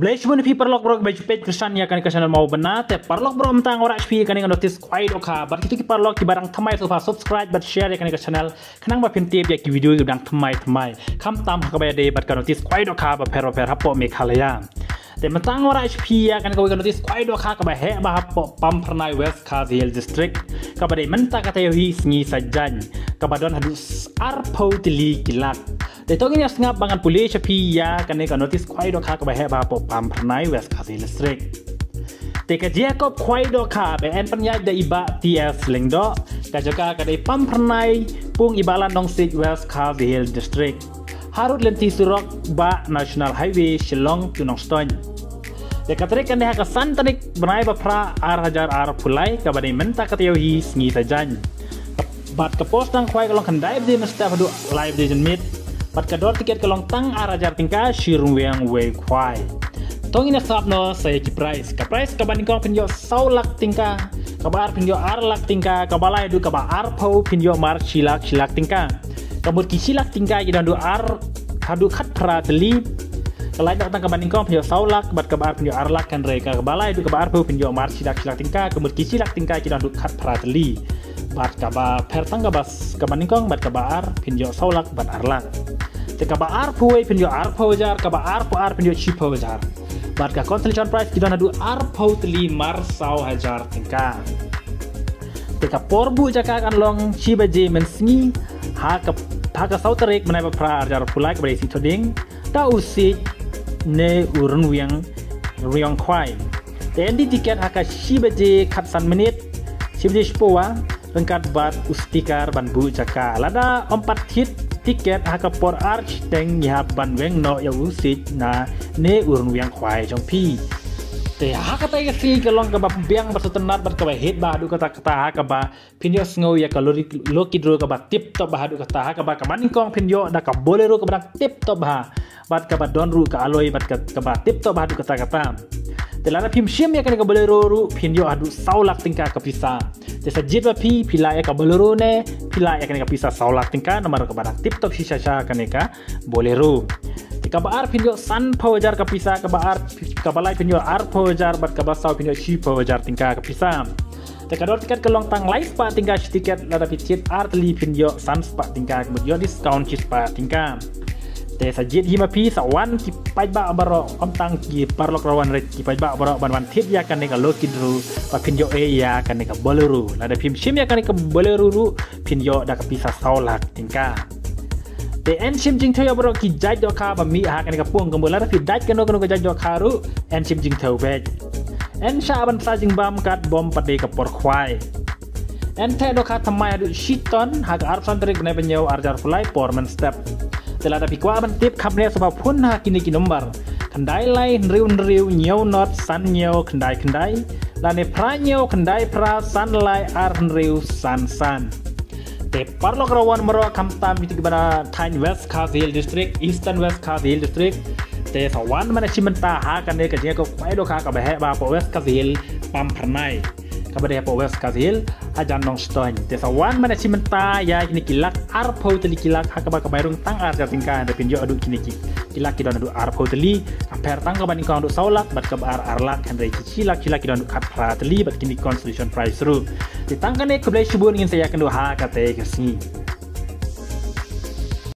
Kebelah cuma ni perlok bro baju page Kristan ya kan ke channel mau benar te perlok bro mentang orang HP kan dengan notice quite oka bar kita ki perlok ki barang thamai tu subscribe but share ya kan ke channel kenang ba pin tip ya ki video ki barang thamai kham tam ka ba de bat ka notice quite oka ba per hapo Meghalaya te mentang orang HP ya kan ka notice quite oka ka ba he ba hapo pam pernai West Kazil district ka ba de menta ka tayo hi sngi sajan ka ba don hadus arpo tili kilakแต่ตอนนี้สงับบังกันปุลิชพียากันในการ notice ควายดอกขากับแห่บาปปามพนายเวสคาซิลสตริกแต่กระเจียก็ควายดอกขาเป็นแอนปัญญาได้อิบะทีเอสเล็งดอกกระจกากระได้ปั๊มพนายปุ่งอิบาลันนองซิกเวสคาซิลดิสตริกฮารุดเลนติสุรกบะ national highway ชลองจุนองสตันแต่กระเทรกันในหากสันตันิกบนายบะพระอาร์ฮาจาร์อาร์พุไลกับบันไดมันตากระเทียวฮีสงีสัจันบัดกระโปสตังควายกำลังขันได้ดีมันสเตปดูไลฟ์ดีจนมิดบัตรกระโดดติเกตกำลังตั้งอาราจารติงกาชิรุงเวียงเวควายตรงนี้นะครับเนาะใส่กี่ไพรส์กับไพรส์กับบันนิกองพินโยเซาลักติงกากับอาร์พินโยอาร์ลักติงกากับอะไรดูกับอาร์พาวพินโยมาร์ชิลักติงกากับบุตรกิชิลักติงกากี่ดอนดูอาร์หาดูคัดพระตลีกับไล่ตั้งกับบันนิกองพินโยเซาลักบัตรกับอาร์พินโยอาร์ลักกันเรกับอะไรดูกับอาร์พาวพินโยมาร์ชิลักติงกากับบุตรกิชิลักติงกากี่ดอนดูคัดพระตลีบัตรกับเพร์ตังกับบันนิกองบัตรกับอาร์พินโยเซาลักบัตรอาร์ลักแต่กับอาร์พวยพินโยอาร์พาวจาร์กับอาร์พินโยชิพาวจาร์บัดกับคอนเทนต์ไพรส์ที่เราดูอาร์พาวตลีมาร์ซาวฮาจาร์ติงกาแต่กับปอร์บูจะการกันลองชิบะเจมันสงีหากับเซาตเรกมันในพระอาจารย์ผู้ไล่กับเรซิทอดิงดาอุสิในอุรนเวียงควายแต่อันที่ติเกตหากับชิบะเจขัดสันมินิตชิบะเจสปัวrengkat bat ustikar ban bu jaka lada 4 hit tiket haka por arch teng ya ban weng no ya usit na ne urun wiang khwai jong pi te haka tai ka si ka long ka ba biang ba sutenat bat ka ba hit ba du kata haka ba pinyo sngo ya ka loki dro ka ba tip top ba du kata haka ba ka maning kong pinyo da ka bolero ka ba tip top ba bat ka ba don ru ka aloi bat ka ba tip top ba du kataแต่ละพิมพ์เชื่อมกันกับเบลโรรูพินโยอดูเสาหลักติงกากับพิซาแต่สัจจิตว่าพิลายกับเบลโรเน่พิลายกันกับพิซาเสาหลักติงกานำมากับบัตรทิปท็อปชิชากันกับเบลโรแต่กับอาร์พินโยซันพาวจาร์กับพิซากับอาร์กับลายพินโยอาร์พาวจาร์บัตกับเสาพินโยชีพาวจาร์ติงกากับพิซาแต่กระโดดติเกตกำลังตั้งไลฟ์ปาติงกาชิติเกตระดับพิจิตอาร์ตลีพินโยซันสปาติงกากับยอดิสคาวน์ชิสปาติงกาแต่สัจจิตฮิมาพีสวรรค์กิไปบ้าบารออมตังกิปาร์ลกรวันเรกิไปบ้าบารอวันทิพยากันในกับโลกินรูปพินโยเอียกันในกับบอลรูแล้วได้พิมพ์ชิมยากันในกับบอลรูพินโยดักพิซาเซาลักติงกาแต่เอ็นชิมจิงเทียบารอกิจัดดอกคาบะมีหากันในกับพวงกับบุลแล้วพิดัดกันโนกับจัดดอกคารุเอ็นชิมจิงเทียเวจเอ็นชาบันซาจิงบามกัดบอมปะเดกับปอร์ควายเอ็นเทดอกคาทำไมดูชิตอนหากอาร์ซันเตริกในเป็นเยาอาร์จาร์ฟลายปอร์มันสเต็ปแต่ละพิกว่ามันทิปขับเนี่ยสภาพพุ่นหากินกินนมบาร์ขันได้ไล่ริวเนียวนอตสันเนียวขันได้แล้วในพระเนียวขันได้พระสันไล่อาร์ริวสันแต่ปาร์ลกรวันมารอคำตามมิติกบรรดาไทยเวสคาซิลดิสตริกอีสเทิร์นเวสคาซิลดิสตริกแต่สวรรค์มันชิมันตาหากันเนี่ยกันเนี่ยก็ไม่ดูค่ากับแห่บาปเวสคาซิลปั๊มพนัยกับเรียบเวสคาซิลอาจารย์น้องสตอนแต่สวรรค์มันชิมันตายาคินิกิลักอาร์พาวตลีกิลักหากบากบายรุงตั้งอาร์จาติงกาแต่เป็นยอดูคินิกิลักกิดอนดูอาร์พาวตลีแพร์ตั้งกับบันนิกองดูเสาลักบัดกับอาร์ลักฮันเรกิชิลักกิดอนดูขัดพระตลีบัดคินิคอนสติทูชันไพรส์รูติดตั้งกันเนี่ยคุณเลยชูบุญอินเสียกันดูหากาเตกสี